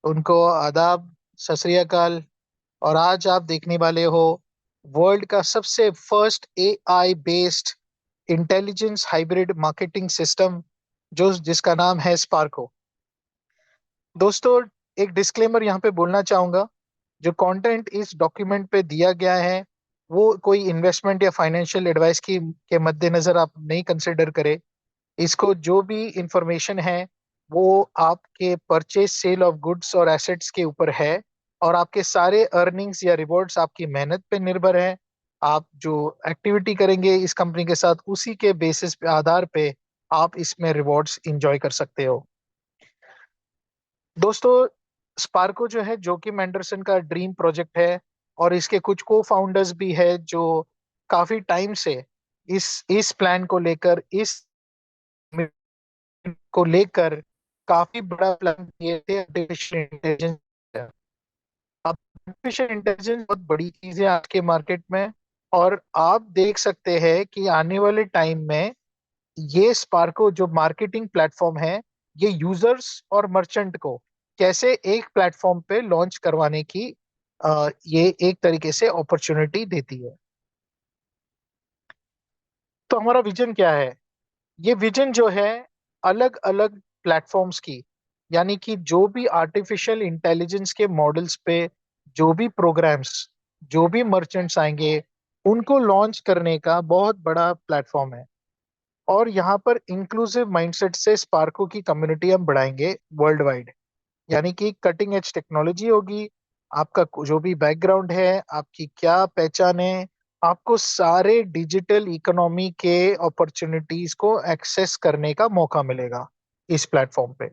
उनको आदाब, सत श्री अकाल। और आज आप देखने वाले हो वर्ल्ड का सबसे first AI based intelligence hybrid marketing system, जो जिसका नाम है स्पार्को। दोस्तों, एक डिस्क्लेमर यहाँ पे बोलना चाहूंगा। जो कंटेंट इस डॉक्यूमेंट पे दिया गया है वो कोई इन्वेस्टमेंट या फाइनेंशियल एडवाइस की के मद्देनजर आप नहीं कंसिडर करें। इसको जो भी इंफॉर्मेशन है वो आपके परचेज सेल ऑफ गुड्स और एसेट्स के ऊपर है, और आपके सारे अर्निंग्स या रिवॉर्ड्स आपकी मेहनत पे निर्भर है। आप जो एक्टिविटी करेंगे इस कंपनी के साथ, उसी के बेसिस पे, आधार पे आप इसमें रिवॉर्ड्स इंजॉय कर सकते हो। दोस्तों, स्पार्को जो है जोकिम एंडरसन का ड्रीम प्रोजेक्ट है, और इसके कुछ को फाउंडर्स भी है जो काफी टाइम से इस प्लान को लेकर, इस को लेकर काफी बड़ा प्लान किए थे आर्टिफिशियल इंटेलिजेंस। अब आर्टिफिशियल इंटेलिजेंस बहुत बड़ी चीज है आज के मार्केट में, और आप देख सकते हैं कि आने वाले टाइम में ये स्पार्को जो मार्केटिंग प्लेटफॉर्म है, ये यूजर्स और मर्चेंट को कैसे एक प्लेटफॉर्म पे लॉन्च करवाने की ये एक तरीके से अपॉर्चुनिटी देती है। तो हमारा विजन क्या है? ये विजन जो है, अलग अलग प्लेटफॉर्म्स की, यानी कि जो भी आर्टिफिशियल इंटेलिजेंस के मॉडल्स पे जो भी प्रोग्राम्स, जो भी मर्चेंट्स आएंगे, उनको लॉन्च करने का बहुत बड़ा प्लेटफॉर्म है। और यहाँ पर इंक्लूसिव माइंडसेट से स्पार्को की कम्युनिटी हम बढ़ाएंगे वर्ल्ड वाइड। यानी कि कटिंग एज टेक्नोलॉजी होगी। आपका जो भी बैकग्राउंड है, आपकी क्या पहचान है, आपको सारे डिजिटल इकोनॉमी के अपॉर्चुनिटीज को एक्सेस करने का मौका मिलेगा इस प्लेटफॉर्म पे।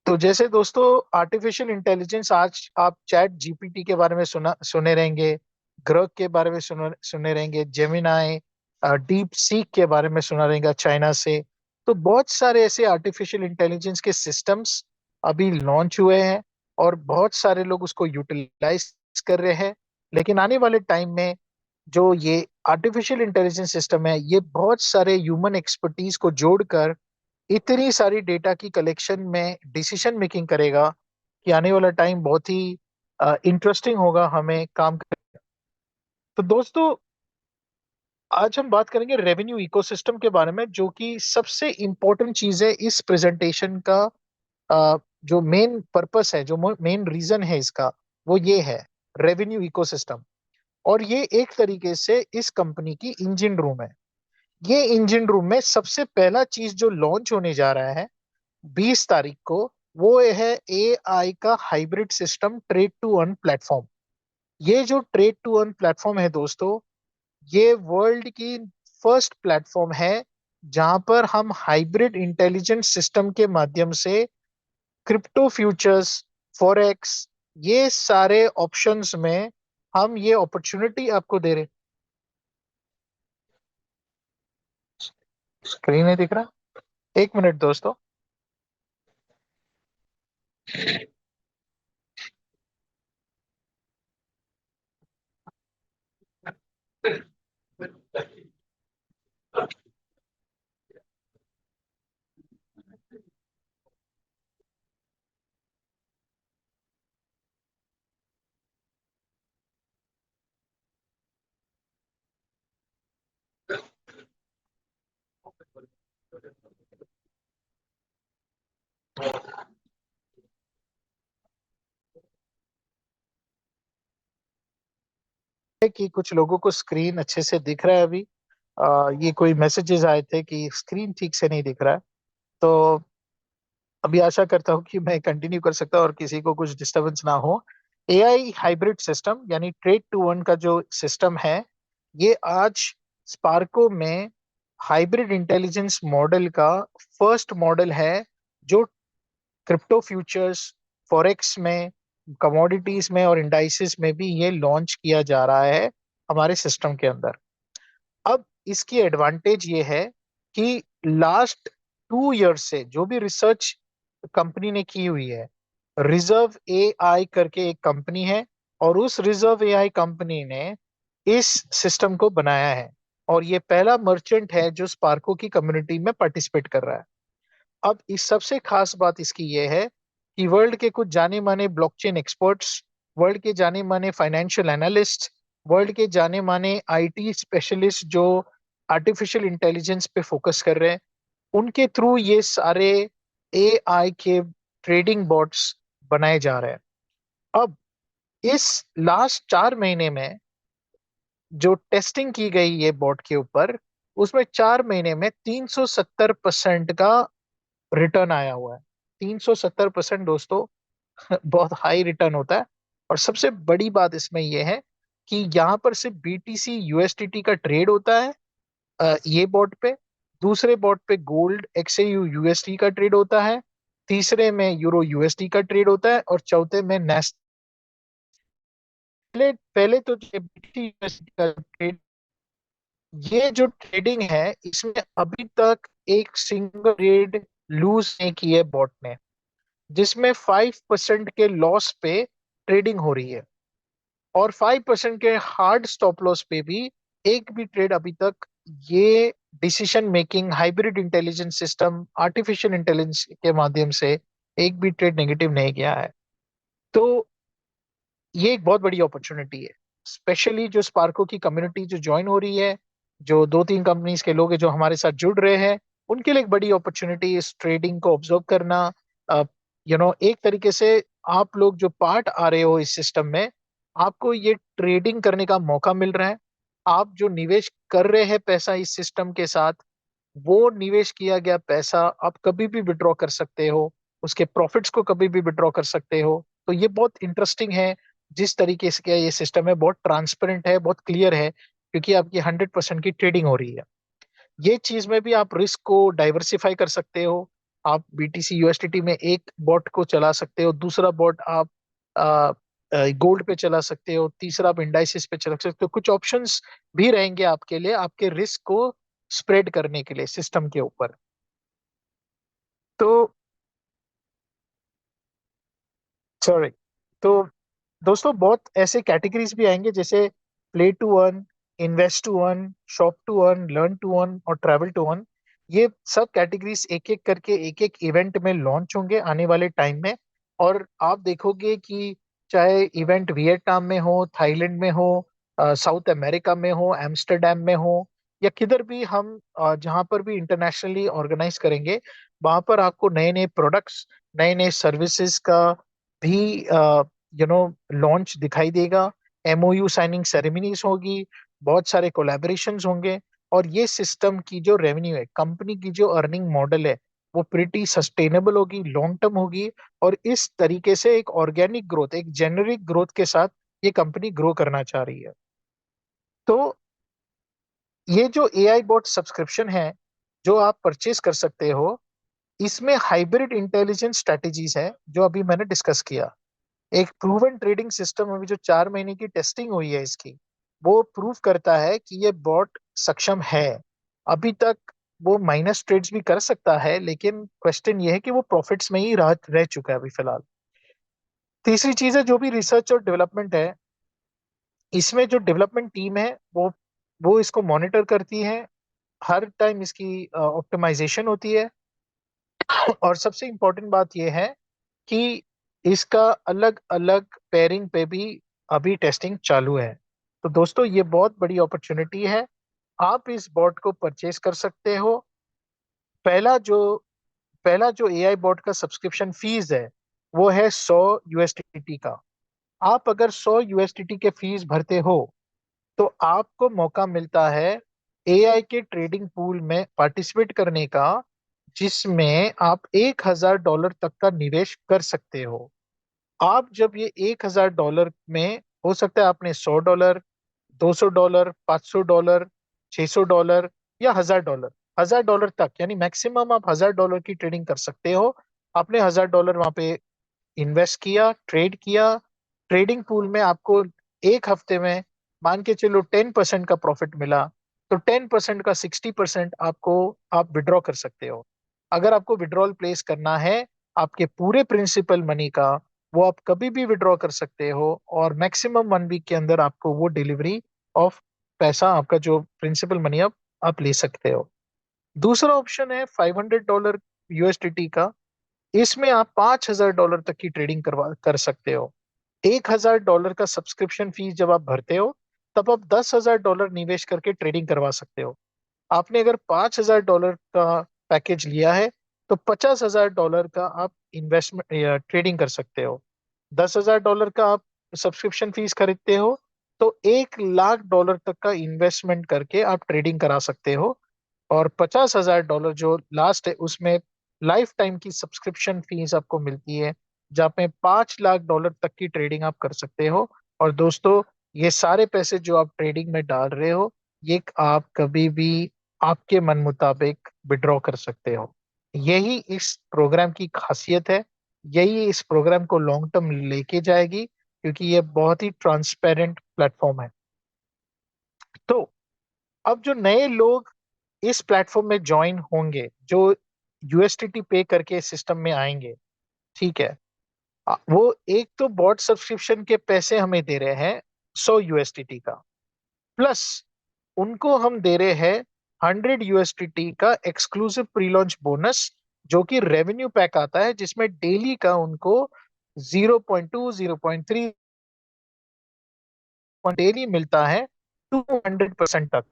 तो जैसे दोस्तों, आर्टिफिशियल इंटेलिजेंस, आज आप चैट जीपीटी के बारे में सुने रहेंगे, ग्रक के बारे में सुने रहेंगे, जेमिनाई, डीप सीक के बारे में सुना रहेगा चाइना से। तो बहुत सारे ऐसे आर्टिफिशियल इंटेलिजेंस के सिस्टम्स अभी लॉन्च हुए हैं, और बहुत सारे लोग उसको यूटिलाइज कर रहे हैं। लेकिन आने वाले टाइम में जो ये आर्टिफिशियल इंटेलिजेंस सिस्टम है, ये बहुत सारे ह्यूमन एक्सपर्टीज को जोड़कर इतनी सारी डेटा की कलेक्शन में डिसीजन मेकिंग करेगा कि आने वाला टाइम बहुत ही इंटरेस्टिंग होगा हमें काम कर। तो दोस्तों, आज हम बात करेंगे रेवेन्यू इकोसिस्टम के बारे में, जो कि सबसे इंपॉर्टेंट चीज है इस प्रेजेंटेशन का। जो मेन पर्पस है, जो मेन रीजन है इसका, वो ये है रेवेन्यू इकोसिस्टम। और ये एक तरीके से इस कंपनी की इंजन रूम है। ये इंजन रूम में सबसे पहला चीज जो लॉन्च होने जा रहा है 20 तारीख को, वो है एआई का hybrid system trade to earn platform. ये जो ट्रेड टू अर्न प्लेटफॉर्म है दोस्तों, ये वर्ल्ड की फर्स्ट प्लेटफॉर्म है जहां पर हम हाइब्रिड इंटेलिजेंट सिस्टम के माध्यम से क्रिप्टो फ्यूचर्स, फॉरेक्स, ये सारे ऑप्शंस में हम ये अपॉर्चुनिटी आपको दे रहे। स्क्रीन नहीं दिख रहा? एक मिनट दोस्तों। कि कुछ लोगों को स्क्रीन अच्छे से दिख रहा है अभी। ये कोई मैसेजेस आए थे कि स्क्रीन ठीक से नहीं दिख रहा है। तो अभी आशा करता हूँ कि मैं कंटिन्यू कर सकता हूँ और किसी को कुछ डिस्टरबेंस ना हो। एआई हाइब्रिड सिस्टम यानी ट्रेड टू अर्न का जो सिस्टम है, ये आज स्पार्को में हाइब्रिड इंटेलिजेंस मॉडल का फर्स्ट मॉडल है, जो क्रिप्टो फ्यूचर्स, फॉरेक्स में, कमोडिटीज में और इंडाइसेस में भी ये लॉन्च किया जा रहा है हमारे सिस्टम के अंदर। अब इसकी एडवांटेज ये है कि लास्ट 2 ईयर से जो भी रिसर्च कंपनी ने की हुई है, रिजर्व एआई करके एक कंपनी है, और उस रिजर्व एआई कंपनी ने इस सिस्टम को बनाया है। और ये पहला मर्चेंट है जो स्पार्को की कम्युनिटी में पार्टिसिपेट कर रहा है। अब इस सबसे खास बात इसकी ये है कि वर्ल्ड के कुछ जाने माने ब्लॉकचेन एक्सपर्ट्स, वर्ल्ड के जाने माने फाइनेंशियल एनालिस्ट, वर्ल्ड के जाने माने आईटी स्पेशलिस्ट जो आर्टिफिशियल इंटेलिजेंस पे फोकस कर रहे हैं, उनके थ्रू ये सारे एआई के ट्रेडिंग बॉट्स बनाए जा रहे हैं। अब इस लास्ट 4 महीने में जो टेस्टिंग की गई ये बॉट के ऊपर, उसमें 4 महीने में 370% का रिटर्न आया हुआ है। 370% दोस्तों बहुत हाई रिटर्न होता है। और सबसे बड़ी बात इसमें यह है कि यहाँ पर सिर्फ बीटीसी यूएसडीटी का ट्रेड होता है ये बॉट पे। दूसरे बॉट पे गोल्ड एक्सएयू यूएसडी का ट्रेड होता है। तीसरे में यूरो यूएसडी का ट्रेड होता है और चौथे में नेस्ट। पहले पहले तो बीटीसी यूएसडी का ट्रेड, ये जो ट्रेडिंग है इसमें अभी तक एक सिंगल ट्रेड लूज नहीं की है बॉट ने, जिसमें 5% के लॉस पे ट्रेडिंग हो रही है और 5% के हार्ड स्टॉप लॉस पे भी एक भी ट्रेड अभी तक ये decision making hybrid intelligence system artificial intelligence के माध्यम से एक भी ट्रेड नेगेटिव नहीं गया है। तो ये एक बहुत बड़ी अपॉर्चुनिटी है, स्पेशली जो स्पार्को की कम्युनिटी जो ज्वाइन हो रही है, जो 2-3 कंपनीज के लोग हैं जो हमारे साथ जुड़ रहे हैं, उनके लिए एक बड़ी अपॉर्चुनिटी इस ट्रेडिंग को ऑब्जर्व करना। एक तरीके से आप लोग जो पार्ट आ रहे हो इस सिस्टम में, आपको ये ट्रेडिंग करने का मौका मिल रहा है। आप जो निवेश कर रहे हैं पैसा इस सिस्टम के साथ, वो निवेश किया गया पैसा आप कभी भी विड्रॉ कर सकते हो, उसके प्रॉफिट्स को कभी भी विड्रॉ कर सकते हो। तो ये बहुत इंटरेस्टिंग है। जिस तरीके से क्या ये सिस्टम है, बहुत ट्रांसपेरेंट है, बहुत क्लियर है, क्योंकि आपकी 100% की ट्रेडिंग हो रही है। ये चीज में भी आप रिस्क को डाइवर्सिफाई कर सकते हो। आप बीटीसी यूएसडीटी में एक बॉट को चला सकते हो, दूसरा बॉट आप गोल्ड पे चला सकते हो, तीसरा आप इंडाइसिस पे चला सकते हो। कुछ ऑप्शंस भी रहेंगे आपके लिए, आपके रिस्क को स्प्रेड करने के लिए सिस्टम के ऊपर। तो सॉरी। तो दोस्तों बहुत ऐसे कैटेगरीज भी आएंगे जैसे play to earn, invest to earn, shop to earn, learn to earn और ट्रैवल टू अर्न। ये सब कैटेगरीज एक एक करके एक एक इवेंट में लॉन्च होंगे आने वाले टाइम में। और आप देखोगे कि चाहे इवेंट वियतनाम में हो, थाईलैंड में हो, साउथ अमेरिका में हो, एम्स्टरडेम में हो, या किधर भी हम जहाँ पर भी इंटरनेशनली ऑर्गेनाइज करेंगे, वहां पर आपको नए नए प्रोडक्ट्स, नए नए सर्विसेज का भी लॉन्च दिखाई देगा। एमओयू साइनिंग सेरेमनीज होगी, बहुत सारे कोलैबोरेशंस होंगे। और ये सिस्टम की जो रेवेन्यू है, कंपनी की जो अर्निंग मॉडल है, वो प्रिटी सस्टेनेबल होगी, लॉन्ग टर्म होगी। और इस तरीके से एक ऑर्गेनिक ग्रोथ, एक जेनरिक ग्रोथ के साथ ये कंपनी ग्रो करना चाह रही है। तो ये जो एआई बॉट सब्सक्रिप्शन है जो आप परचेज कर सकते हो, इसमें हाइब्रिड इंटेलिजेंस स्ट्रेटेजीज है जो अभी मैंने डिस्कस किया। एक प्रूवन ट्रेडिंग सिस्टम, अभी जो 4 महीने की टेस्टिंग हुई है इसकी, वो प्रूव करता है कि ये बॉट सक्षम है। अभी तक वो माइनस ट्रेड्स भी कर सकता है, लेकिन क्वेश्चन ये है कि वो प्रॉफिट्स में ही रह चुका है अभी फिलहाल। तीसरी चीज है जो भी रिसर्च और डेवलपमेंट है, इसमें जो डेवलपमेंट टीम है वो इसको मॉनिटर करती है। हर टाइम इसकी ऑप्टिमाइजेशन होती है। और सबसे इम्पोर्टेंट बात यह है कि इसका अलग अलग पेयरिंग पे भी अभी टेस्टिंग चालू है। तो दोस्तों ये बहुत बड़ी अपॉर्चुनिटी है, आप इस बॉट को परचेज कर सकते हो। पहला जो पहला जो एआई बॉट का सब्सक्रिप्शन फीस है वो है 100 यूएसडीटी का। आप अगर 100 यूएसडीटी के फीस भरते हो तो आपको मौका मिलता है एआई के ट्रेडिंग पूल में पार्टिसिपेट करने का, जिसमें आप $1,000 तक का निवेश कर सकते हो। आप जब ये $1,000 में, हो सकता है आपने $100, $200, $500, $600 या $1,000, $1,000 तक, यानी मैक्सिमम आप $1,000 की ट्रेडिंग कर सकते हो। आपने $1,000 वहां पे इन्वेस्ट किया, ट्रेड किया, ट्रेडिंग पूल में आपको एक हफ्ते में मान के चलो 10% का प्रॉफिट मिला, तो 10% का 60% आपको आप विड्रॉ कर सकते हो। अगर आपको विड्रॉल प्लेस करना है आपके पूरे प्रिंसिपल मनी का, वो आप कभी भी विड्रॉ कर सकते हो और मैक्सिमम 1 वीक के अंदर आपको वो डिलीवरी ऑफ पैसा, आपका जो प्रिंसिपल मनी आप ले सकते हो। दूसरा ऑप्शन है $500 यूएसडीटी का, इसमें आप $5,000 तक की ट्रेडिंग कर सकते हो। $1,000 का सब्सक्रिप्शन फीस जब आप भरते हो, तब आप $10,000 निवेश करके ट्रेडिंग करवा सकते हो। आपने अगर $5,000 का पैकेज लिया है, तो $50,000 का आप इन्वेस्टमेंट ट्रेडिंग कर सकते हो। $10,000 का आप सब्सक्रिप्शन फीस खरीदते हो, तो $1,00,000 तक का इन्वेस्टमेंट करके आप ट्रेडिंग करा सकते हो। और $50,000 जो लास्ट है, उसमें लाइफ टाइम की सब्सक्रिप्शन फीस आपको मिलती है, जहाँ पे $5,00,000 तक की ट्रेडिंग आप कर सकते हो। और दोस्तों, ये सारे पैसे जो आप ट्रेडिंग में डाल रहे हो, ये आप कभी भी आपके मन मुताबिक विड्रॉ कर सकते हो। यही इस प्रोग्राम की खासियत है। यही इस प्रोग्राम को लॉन्ग टर्म लेके जाएगी, क्योंकि ये बहुत ही ट्रांसपेरेंट प्लेटफॉर्म है। तो अब जो नए लोग इस प्लेटफॉर्म में ज्वाइन होंगे, जो यूएसटीटी पे करके सिस्टम में आएंगे, ठीक है, वो एक तो बॉट सब्सक्रिप्शन के पैसे हमें दे रहे हैं, 100 USDT का, प्लस उनको हम दे रहे हैं 100 USDT का एक्सक्लूसिव प्री लॉन्च बोनस, जो कि रेवेन्यू पैक आता है, जिसमें डेली का उनको 0.2, 0.3 डेली मिलता है 200% तक।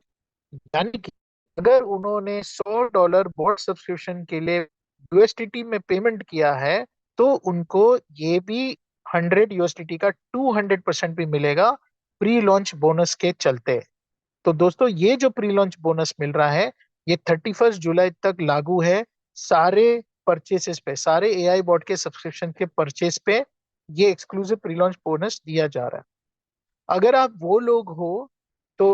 यानी कि अगर उन्होंने $100 बॉट सब्सक्रिप्शन के लिए यूएसटीटी में पेमेंट किया है, तो उनको ये भी 100 USDT का 200% भी मिलेगा प्री लॉन्च बोनस के चलते। तो दोस्तों, ये जो प्री लॉन्च बोनस मिल रहा है, ये 31 जुलाई तक लागू है सारे परचेसेस पे, सारे एआई बॉट के सब्सक्रिप्शन के परचेस पे। ये एक्सक्लूसिव प्री लॉन्च बोनस दिया जा रहा है। अगर आप वो लोग हो, तो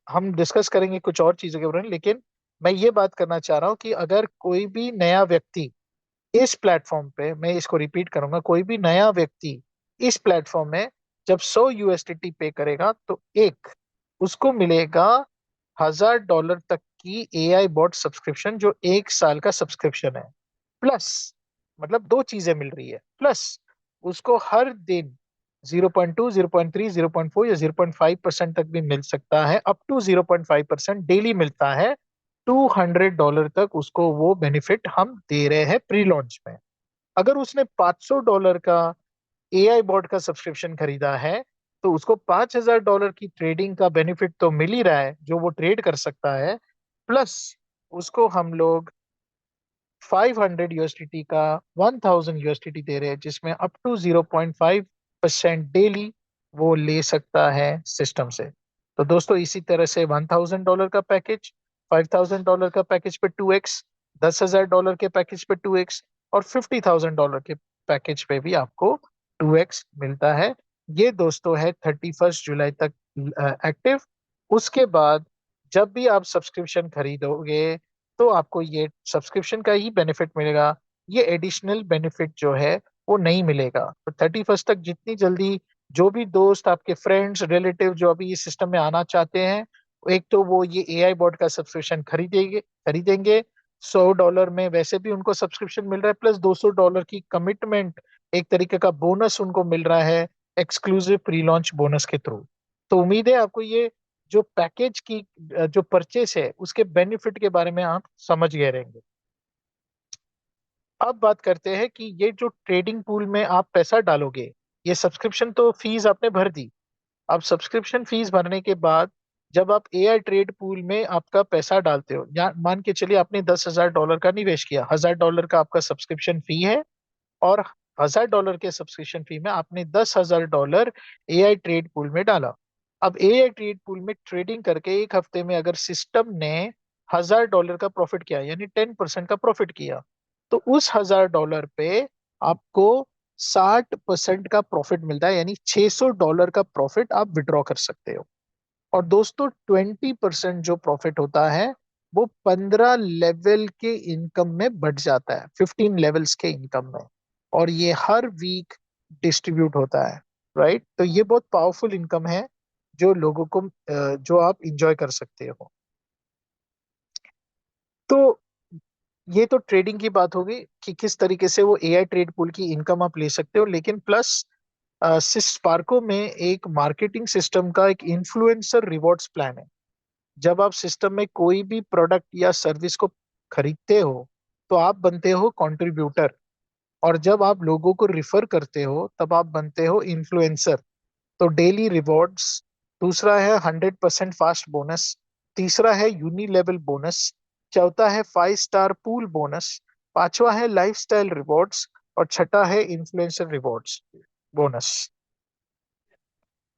हम डिस्कस करेंगे कुछ और चीजों के बारे में, लेकिन मैं ये बात करना चाह रहा हूँ कि अगर कोई भी नया व्यक्ति इस प्लेटफॉर्म पे, मैं इसको रिपीट करूंगा, कोई भी नया व्यक्ति इस प्लेटफॉर्म में जब 100 USDT पे करेगा, तो एक उसको मिलेगा $1,000 तक की एआई बॉट सब्सक्रिप्शन, जो 1 साल का सब्सक्रिप्शन है। प्लस, मतलब दो चीजें मिल रही है, प्लस उसको हर दिन 0.2, 0.3, 0.4 या 0.5% तक भी मिल सकता है, अप टू 0.5% डेली मिलता है। $200 तक उसको वो बेनिफिट हम दे रहे हैं प्री लॉन्च में। अगर उसने $500 का एआई बॉट का सब्सक्रिप्शन खरीदा है, तो उसको $5,000 की ट्रेडिंग का बेनिफिट तो मिल ही रहा है, जो वो ट्रेड कर सकता है। प्लस उसको हम लोग 500 USDT का 1,000 USDT दे रहे हैं, जिसमें अप टू 0.5% डेली वो ले सकता है सिस्टम से। तो दोस्तों, इसी तरह से $1,000 का पैकेज, $5,000 का पैकेज पे 2x, $10,000 के पैकेज पे 2x, और $50,000 के पैकेज पे भी आपको 2x मिलता है। ये दोस्तों है 31 जुलाई तक एक्टिव। उसके बाद जब भी आप सब्सक्रिप्शन खरीदोगे, तो आपको ये सब्सक्रिप्शन का ही बेनिफिट मिलेगा। ये एडिशनल बेनिफिट जो है वो नहीं मिलेगा। तो 31 तक जितनी जल्दी जो भी दोस्त, आपके फ्रेंड्स, रिलेटिव जो अभी इस सिस्टम में आना चाहते हैं, एक तो वो ये एआई बॉट का सब्सक्रिप्शन खरीदेंगे। $100 में वैसे भी उनको सब्सक्रिप्शन मिल रहा है, प्लस $200 की कमिटमेंट, एक तरीके का बोनस उनको मिल रहा है एक्सक्लूसिव प्री लॉन्च बोनस के थ्रू। तो उम्मीद है आपको ये जो पैकेज की जो परचेस है, उसके बेनिफिट के बारे में आप समझ गए रहेंगे। अब बात करते हैं कि ये जो ट्रेडिंग पूल में आप पैसा डालोगे, ये सब्सक्रिप्शन तो फीस आपने भर दी। अब सब्सक्रिप्शन फीस भरने के बाद जब आप एआई ट्रेड पूल में आपका पैसा डालते हो, या मान के चलिए आपने $10,000 का निवेश किया, $1,000 का आपका सब्सक्रिप्शन फी है, और $1,000 के सब्सक्रिप्शन फी में आपने $10,000 एआई ट्रेड पूल में डाला। अब एआई ट्रेड पूल में ट्रेडिंग करके एक हफ्ते में अगर सिस्टम ने $1,000 का प्रॉफिट किया, यानी 10% का प्रॉफिट किया, तो उस $1,000 पे आपको 60% का प्रॉफिट मिलता है, यानी $600 का प्रॉफिट आप विड्रॉ कर सकते हो। और दोस्तों, 20% जो प्रॉफिट होता है, वो 15 लेवल के इनकम में बढ़ जाता है, 15 लेवल्स के इनकम में। और ये हर वीक डिस्ट्रीब्यूट होता है। राइट, तो ये बहुत पावरफुल इनकम है, जो लोगों को जो आप इंजॉय कर सकते हो। तो ये तो ट्रेडिंग की बात होगी कि किस तरीके से वो एआई ट्रेड पूल की इनकम आप ले सकते हो, लेकिन प्लस स्पार्को में एक मार्केटिंग सिस्टम का एक इन्फ्लुएंसर रिवॉर्ड्स प्लान है। जब आप सिस्टम में कोई भी प्रोडक्ट या सर्विस को खरीदते हो, तो आप बनते हो कंट्रीब्यूटर। और जब आप लोगों को रिफर करते हो तब आप बनते हो इन्फ्लुएंसर। तो डेली रिवॉर्ड्स। दूसरा है 100% फास्ट बोनस। तीसरा है यूनी लेवल बोनस। चौथा है 5 स्टार पूल बोनस। पांचवा है लाइफस्टाइल रिवॉर्ड्स। और छठा है इन्फ्लुएंसर रिवॉर्ड्स बोनस।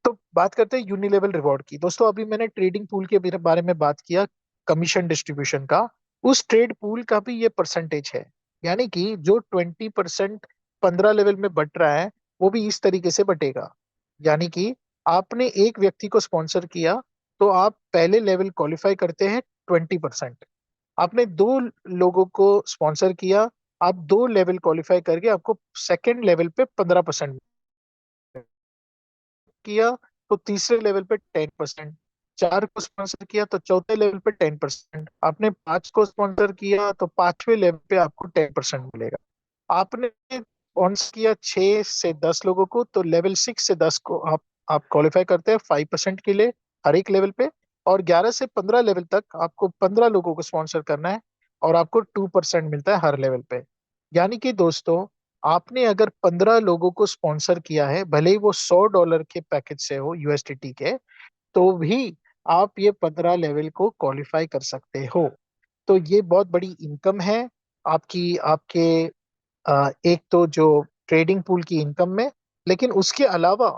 तो बात करते हैं यूनिलेवल रिवॉर्ड की। दोस्तों अभी मैंने ट्रेडिंग पूल के बारे में बात किया, कमीशन डिस्ट्रीब्यूशन का। उस ट्रेड पूल का भी ये परसेंटेज है। यानी कि जो 20% 15 लेवल में बट रहा है, वो भी इस तरीके से बटेगा। यानी कि आपने एक व्यक्ति को स्पॉन्सर किया तो आप पहले लेवल क्वालिफाई करते हैं 20%। आपने दो लोगों को स्पॉन्सर किया, आप दो लेवल क्वालिफाई करके आपको सेकंड लेवल पे 15% किया तो तीसरे लेवल पे 10%। चार को स्पॉन्सर किया तो चौथे लेवल पे 10%। आपने पांच को स्पॉन्सर किया तो पांचवे लेवल पे आपको 10% मिलेगा। आपने स्पॉन्सर किया 6 से 10 लोगों को तो लेवल 6 से 10 को आप क्वालिफाई करते हैं 5% के लिए हर एक लेवल पे। और 11 से 15 लेवल तक आपको 15 लोगों को स्पॉन्सर करना है और आपको 2% मिलता है हर लेवल पे। यानी कि दोस्तों, आपने अगर 15 लोगों को स्पॉन्सर किया है, भले ही वो $100 के पैकेज से हो यूएसडीटी के, तो भी आप ये 15 लेवल को क्वालिफाई कर सकते हो। तो ये बहुत बड़ी इनकम है आपकी, आपके एक तो जो ट्रेडिंग पूल की इनकम में। लेकिन उसके अलावा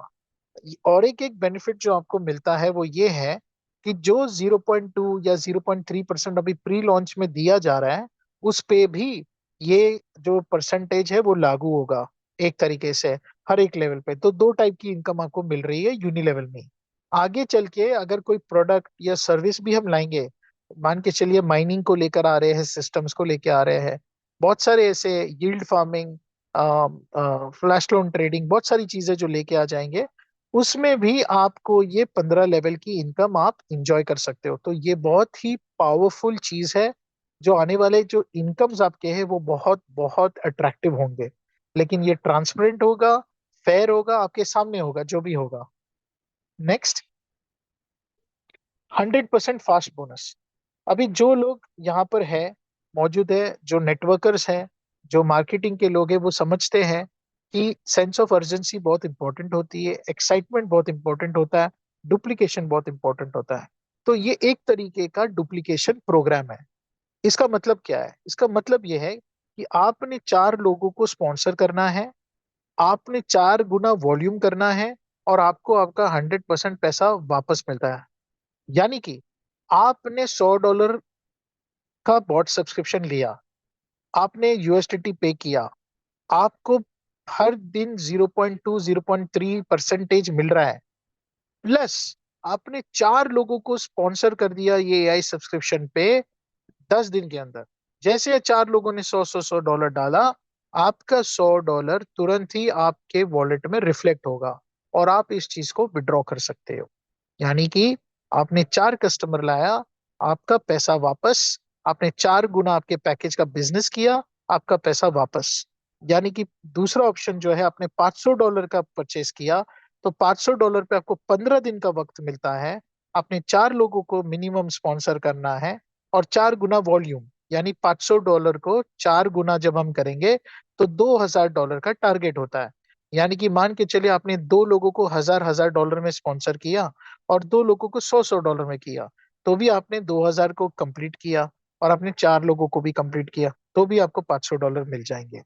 और एक बेनिफिट जो आपको मिलता है वो ये है कि जो 0.2 या 0.3% अभी प्री लॉन्च में दिया जा रहा है, उस पे भी ये जो परसेंटेज है वो लागू होगा एक तरीके से हर एक लेवल पे। तो दो टाइप की इनकम आपको मिल रही है यूनि लेवल में। आगे चल के अगर कोई प्रोडक्ट या सर्विस भी हम लाएंगे, मान के चलिए माइनिंग को लेकर आ रहे हैं, सिस्टम्स को लेकर आ रहे हैं, बहुत सारे ऐसे yield farming, flash loan trading, बहुत सारी चीजें जो लेके आ जाएंगे, उसमें भी आपको ये 15 लेवल की इनकम आप इंजॉय कर सकते हो। तो ये बहुत ही पावरफुल चीज है। जो आने वाले जो इनकम्स आपके हैं वो बहुत बहुत अट्रैक्टिव होंगे। लेकिन ये ट्रांसपेरेंट होगा, फेयर होगा, आपके सामने होगा जो भी होगा। Next, 100% fast bonus. अभी जो लोग यहाँ पर है, मौजूद है, जो नेटवर्कर्स हैं, जो मार्केटिंग के लोग हैं, वो समझते हैं कि सेंस ऑफ अर्जेंसी बहुत इंपॉर्टेंट होती है, एक्साइटमेंट बहुत इंपॉर्टेंट होता है, डुप्लीकेशन बहुत इंपॉर्टेंट होता है। तो ये एक तरीके का डुप्लीकेशन प्रोग्राम है। इसका मतलब क्या है? इसका मतलब ये है कि आपने 4 लोगों को स्पॉन्सर करना है, आपने 4 गुना वॉल्यूम करना है, और आपको आपका 100% पैसा वापस मिलता है। यानी कि आपने $100 का बॉट सब्सक्रिप्शन लिया, आपने यूएसडीटी पे किया, आपको हर दिन 0.2 0.3% मिल रहा है। प्लस आपने 4 लोगों को स्पॉन्सर कर दिया ये एआई सब्सक्रिप्शन पे 10 दिन के अंदर। जैसे 4 लोगों ने 100 डाला, आपका $100 तुरंत ही आपके वॉलेट में रिफ्लेक्ट होगा और आप इस चीज को विड्रॉ कर सकते हो। यानी कि आपने 4 कस्टमर लाया, आपका पैसा वापस। आपने 4 गुना आपके पैकेज का बिजनेस किया, आपका पैसा वापस। यानी कि दूसरा ऑप्शन जो है, आपने $500 का परचेस किया, तो $500 पे आपको 15 दिन का वक्त मिलता है। आपने 4 लोगों को मिनिमम स्पॉन्सर करना है और 4 गुना वॉल्यूम, यानी $500 को 4 गुना जब हम करेंगे तो $2000 का टारगेट होता है। यानी कि मान के चलिए आपने 2 लोगों को $1000 में स्पॉन्सर किया और 2 लोगों को $100 में किया, तो भी आपने 2000 को कंप्लीट किया। और आपने 4 लोगों को भी कंप्लीट किया तो भी आपको $500 मिल जाएंगे।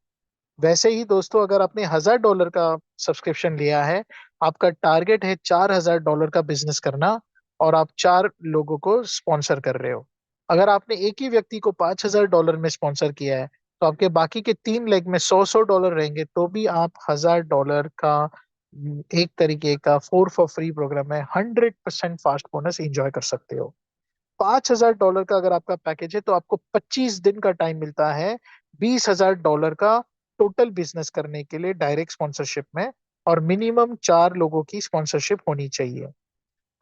वैसे ही दोस्तों, अगर आपने $1000 का सब्सक्रिप्शन लिया है, आपका टारगेट है $4000 का बिजनेस करना, और आप 4 लोगों को स्पॉन्सर कर रहे हो। अगर आपने एक ही व्यक्ति को $5000 में स्पॉन्सर किया है, तो आपके बाकी के 3 लेग में 100 100 डॉलर रहेंगे, तो भी आप $1000 का एक तरीके का 4 फॉर फ्री प्रोग्राम है, 100% फास्ट बोनस इंजॉय कर सकते हो। $5000 का अगर आपका पैकेज है तो आपको 25 दिन का टाइम मिलता है $20000 का टोटल बिजनेस करने के लिए डायरेक्ट स्पॉन्सरशिप में। और मिनिमम 4 लोगों की स्पॉन्सरशिप होनी चाहिए।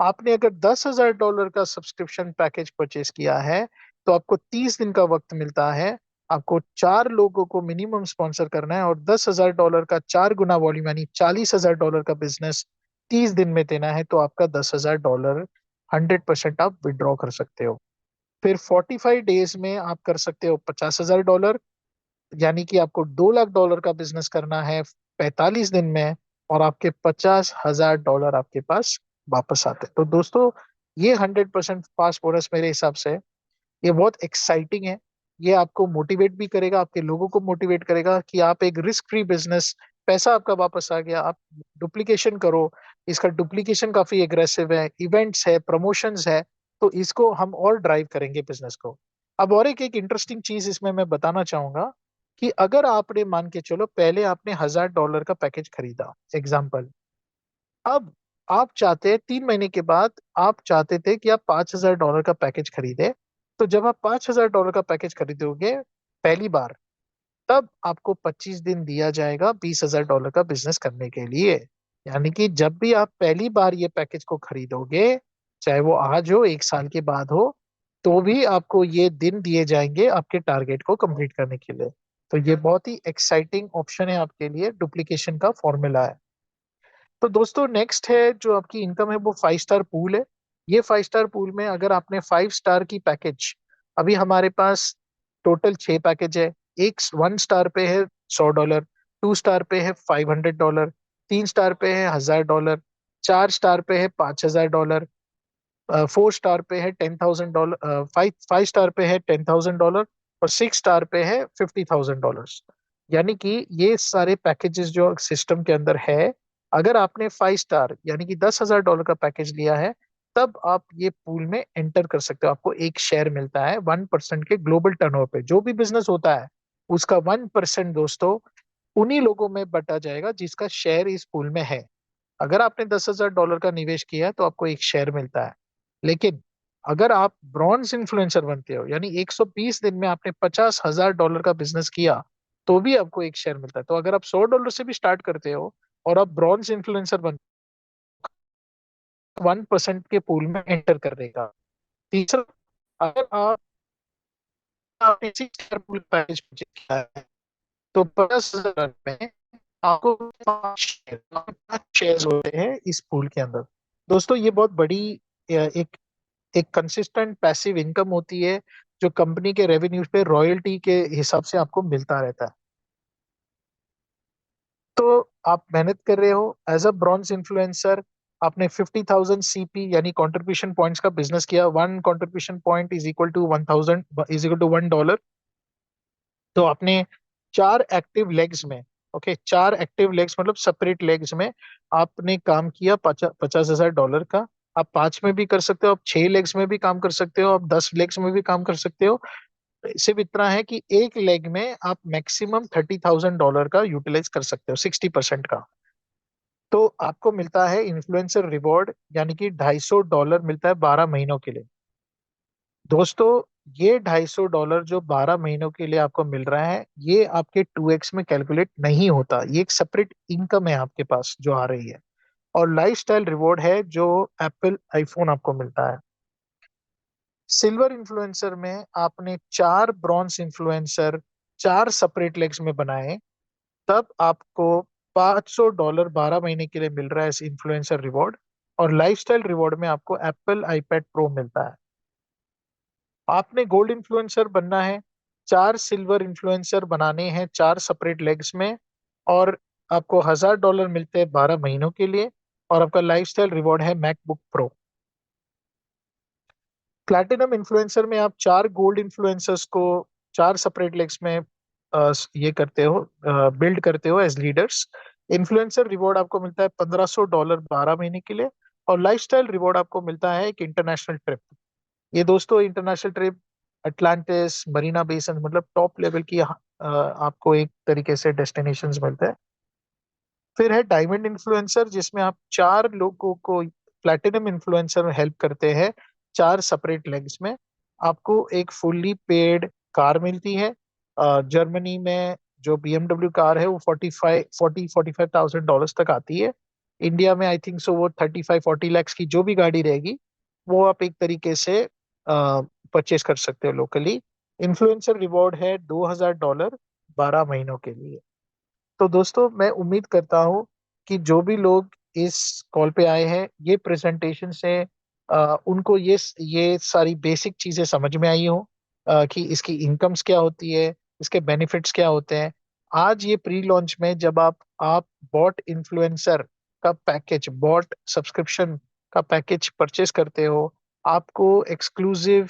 आपने अगर $10,000 का सब्सक्रिप्शन पैकेज परचेज किया है, तो आपको 30 दिन का वक्त मिलता है। आपको 4 लोगों को मिनिमम स्पॉन्सर करना है और $10,000 का 4 गुना वॉल्यूम यानी $40,000 का बिजनेस 30 दिन में देना है, तो आपका $10,000 100% आप विड्रॉ कर सकते हो। फिर 45 डेज में आप कर सकते हो $50,000। यानी कि आपको $2 लाख का बिजनेस करना है 45 दिन में, और आपके $50,000 आपके पास वापस आते हैं। तो दोस्तों, ये 100% फास्ट बोनस मेरे हिसाब से ये बहुत एक्साइटिंग है। ये आपको मोटिवेट भी करेगा, आपके लोगों को मोटिवेट करेगा कि आप एक रिस्क फ्री बिजनेस, पैसा आपका वापस आ गया, आप डुप्लीकेशन करो। इसका डुप्लीकेशन काफी एग्रेसिव है, इवेंट्स है, प्रमोशंस है, तो इसको हम और ड्राइव करेंगे बिजनेस को। अब और एक एक इंटरेस्टिंग चीज इसमें मैं बताना चाहूंगा कि अगर आपने, मान के चलो, पहले आपने $1,000 का पैकेज खरीदा, एग्जाम्पल। अब आप चाहते हैं 3 महीने के बाद, आप चाहते थे कि आप $5,000 का पैकेज खरीदे। तो जब आप $5,000 का पैकेज खरीदोगे पहली बार, तब आपको 25 दिन दिया जाएगा $20,000 का बिजनेस करने के लिए। यानी कि जब भी आप पहली बार ये पैकेज को खरीदोगे, चाहे वो आज हो, 1 साल के बाद हो, तो भी आपको ये दिन दिए जाएंगे आपके टारगेट को कंप्लीट करने के लिए। तो ये बहुत ही एक्साइटिंग ऑप्शन है आपके लिए, डुप्लीकेशन का फॉर्मूला है। तो दोस्तों, नेक्स्ट है जो आपकी इनकम है, वो 5 स्टार पूल है। ये 5 स्टार पूल में अगर आपने 5 स्टार की पैकेज, अभी हमारे पास टोटल 6 पैकेज है। एक 1 स्टार पे है $100, 2 स्टार पे है $500, 3 स्टार पे है $1,000, 4 स्टार पे है $5,000, 4 स्टार पे है $10,000, फाइव फाइव स्टार पे है $10,000, और 6 स्टार पे है $50,000। यानी कि ये सारे पैकेजेस जो सिस्टम के अंदर है, अगर आपने 5 स्टार यानी कि $10,000 का पैकेज लिया है, तब आप ये पूल में एंटर कर सकते हो। आपको एक शेयर मिलता है 1% के ग्लोबल टर्नओवर पे। जो भी बिजनेस होता है उसका 1% दोस्तों उन्हीं लोगों में बटा जाएगा जिसका शेयर इस पूल में है। अगर आपने $10,000 का निवेश किया है तो आपको एक शेयर मिलता है। लेकिन अगर आप ब्रॉन्ज इन्फ्लुएंसर बनते हो, यानी 120 दिन में आपने $50,000 का बिजनेस किया, तो भी आपको एक शेयर मिलता है। तो अगर आप $100 से भी स्टार्ट करते हो और आप ब्रॉन्ज इन्फ्लुएंसर बन, 1% के पूल में एंटर कर देगा। तीसरा, अगर आपने 6 शेयर पूल पैकेज किया है, तो 50,000 में आपको 5 शेयर होते हैं इस पूल के अंदर। दोस्तों, ये बहुत बड़ी एक एक कंसिस्टेंट पैसिव इनकम होती है, जो कंपनी के रेवेन्यू पे रॉयल्टी के हिसाब से आपको मिलता रहता है। तो आप मेहनत कर रहे हो एज अ ब्रॉन्ज इन्फ्लुएंसर, आपने 50,000 CP यानी कंट्रीब्यूशन पॉइंट्स का बिजनेस किया। One contribution point is equal to 1,000, is equal to $1। तो आपने 4 एक्टिव लेग्स में, ओके, 4 एक्टिव लेग्स मतलब सेपरेट लेग्स में आपने काम किया $50,000 का। आप 5 में भी कर सकते हो, आप 6 लेग्स में भी काम कर सकते हो, आप 10 लेग्स में भी काम कर सकते हो। सिर्फ इतना है कि एक लेग में आप मैक्सिमम $30,000 का यूटिलाइज कर सकते हो, 60% का। तो आपको मिलता है इन्फ्लुएंसर रिवॉर्ड, यानी कि $250 मिलता है 12 महीनों के लिए। दोस्तों, ये $250 जो 12 महीनों के लिए आपको मिल रहा है, ये आपके 2x में कैलकुलेट नहीं होता। ये एक सेपरेट इनकम है आपके पास जो आ रही है। और लाइफस्टाइल रिवॉर्ड है जो एप्पल आईफोन आपको मिलता है। सिल्वर इन्फ्लुएंसर में आपने 4 ब्रॉन्ज इन्फ्लुएंसर 4 सेपरेट लेग्स में बनाए, तब आपको $500 12 महीने के लिए मिल रहा है इस इन्फ्लुएंसर रिवॉर्ड। और लाइफस्टाइल रिवॉर्ड में आपको एप्पल आईपैड प्रो मिलता है। आपने गोल्ड इन्फ्लुएंसर बनना है, 4 सिल्वर इन्फ्लुएंसर बनाने हैं 4 सेपरेट लेग्स में, और आपको $1,000 मिलते हैं 12 महीनों के लिए। और आपका लाइफस्टाइल रिवॉर्ड है मैकबुक प्रो। प्लैटिनम इन्फ्लुएंसर में आप 4 गोल्ड इन्फ्लुएंसर्स को 4 सेपरेट लेग्स में ये करते हो, बिल्ड करते हो एज लीडर्स। इन्फ्लुएंसर रिवॉर्ड आपको मिलता है $1,500 12 महीने के लिए। और लाइफस्टाइल रिवॉर्ड आपको मिलता है एक इंटरनेशनल ट्रिप। ये दोस्तों इंटरनेशनल ट्रिप अटलांटिस, मरीना बेसन, मतलब टॉप लेवल की आपको एक तरीके से डेस्टिनेशंस मिलते हैं। फिर है डायमंड इन्फ्लुएंसर, जिसमें आप 4 लोगों को, प्लैटिनम इन्फ्लुएंसर हेल्प करते हैं 4 सेपरेट लेग्स में। आपको एक फुल्ली पेड कार मिलती है। जर्मनी में जो BMW कार है वो 45,000 तक आती है। इंडिया में आई थिंक सो वो 35-40 लाख की जो भी गाड़ी रहेगी, वो आप एक तरीके से परचेज कर सकते हो लोकली। इन्फ्लुएंसर रिवॉर्ड है $2,000 12 महीनों के लिए। तो दोस्तों, मैं उम्मीद करता हूँ कि जो भी लोग इस कॉल पे आए हैं, ये प्रेजेंटेशन से उनको ये सारी बेसिक चीजें समझ में आई हो, कि इसकी इनकम्स क्या होती है, इसके बेनिफिट्स क्या होते हैं। आज ये प्री लॉन्च में जब आप बॉट इन्फ्लुएंसर का पैकेज, बॉट सब्सक्रिप्शन का पैकेज परचेस करते हो, आपको एक्सक्लूसिव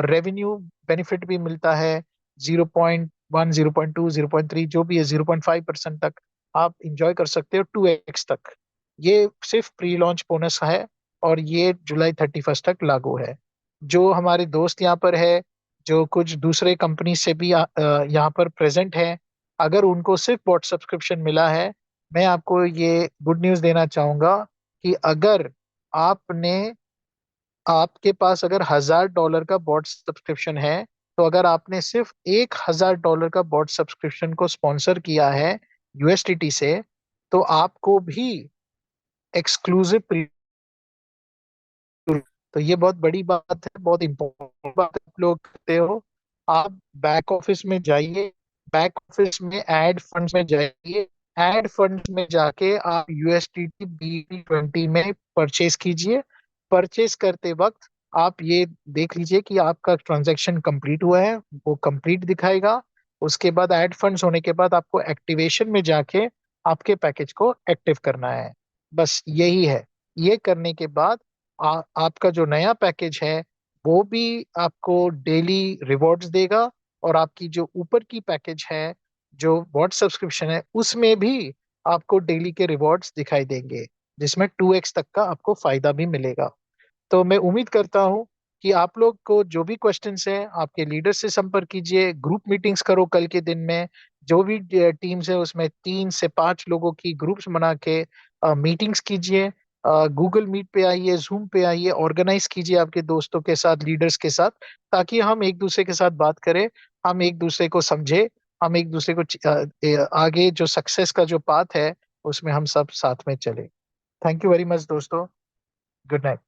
रेवेन्यू बेनिफिट भी मिलता है। 0.1, 0.2, 0.3, जो भी है 0.5% तक आप इंजॉय कर सकते हो, 2x तक। ये सिर्फ प्री लॉन्च बोनस है और ये जुलाई 31 तक लागू है। जो हमारे दोस्त यहाँ पर है, जो कुछ दूसरे कंपनी से भी यहाँ पर प्रेजेंट है, अगर उनको सिर्फ बॉट सब्सक्रिप्शन मिला है, मैं आपको ये गुड न्यूज़ देना चाहूंगा कि अगर आपने आपके पास अगर $1,000 का बॉट सब्सक्रिप्शन है, तो अगर आपने सिर्फ $1,000 का बॉट सब्सक्रिप्शन को स्पॉन्सर किया है यूएसडीटी से, तो आपको भी एक्सक्लूसिव, तो ये बहुत बड़ी बात है, बहुत इंपॉर्टेंट बात है आप लोग करते हो। आप बैक ऑफिस में जाइए, बैक ऑफिस में ऐड फंड्स में जाइए, ऐड फंड्स में जाके आप यूएसडीटी BT20 में परचेज कीजिए। परचेज करते वक्त आप ये देख लीजिए कि आपका ट्रांजैक्शन कंप्लीट हुआ है, वो कंप्लीट दिखाएगा। उसके बाद ऐड फंड्स होने के बाद आपको एक्टिवेशन में जाके आपके पैकेज को एक्टिव करना है। बस यही है। ये करने के बाद आपका जो नया पैकेज है वो भी आपको डेली रिवॉर्ड्स देगा, और आपकी जो ऊपर की पैकेज है, जो वॉट सब्सक्रिप्शन है, उसमें भी आपको डेली के रिवॉर्ड्स दिखाई देंगे, जिसमें 2x तक का आपको फायदा भी मिलेगा। तो मैं उम्मीद करता हूँ कि आप लोग को जो भी क्वेश्चंस हैं, आपके लीडर से संपर्क कीजिए, ग्रुप मीटिंग्स करो कल के दिन में। जो भी टीम्स है उसमें 3 से 5 लोगों की ग्रुप्स बना के मीटिंग्स कीजिए। गूगल मीट पे आइए, जूम पे आइए, ऑर्गेनाइज कीजिए आपके दोस्तों के साथ, लीडर्स के साथ, ताकि हम एक दूसरे के साथ बात करें, हम एक दूसरे को समझे, हम एक दूसरे को आगे जो सक्सेस का जो पाथ है उसमें हम सब साथ में चले। थैंक यू वेरी मच दोस्तों। Good night.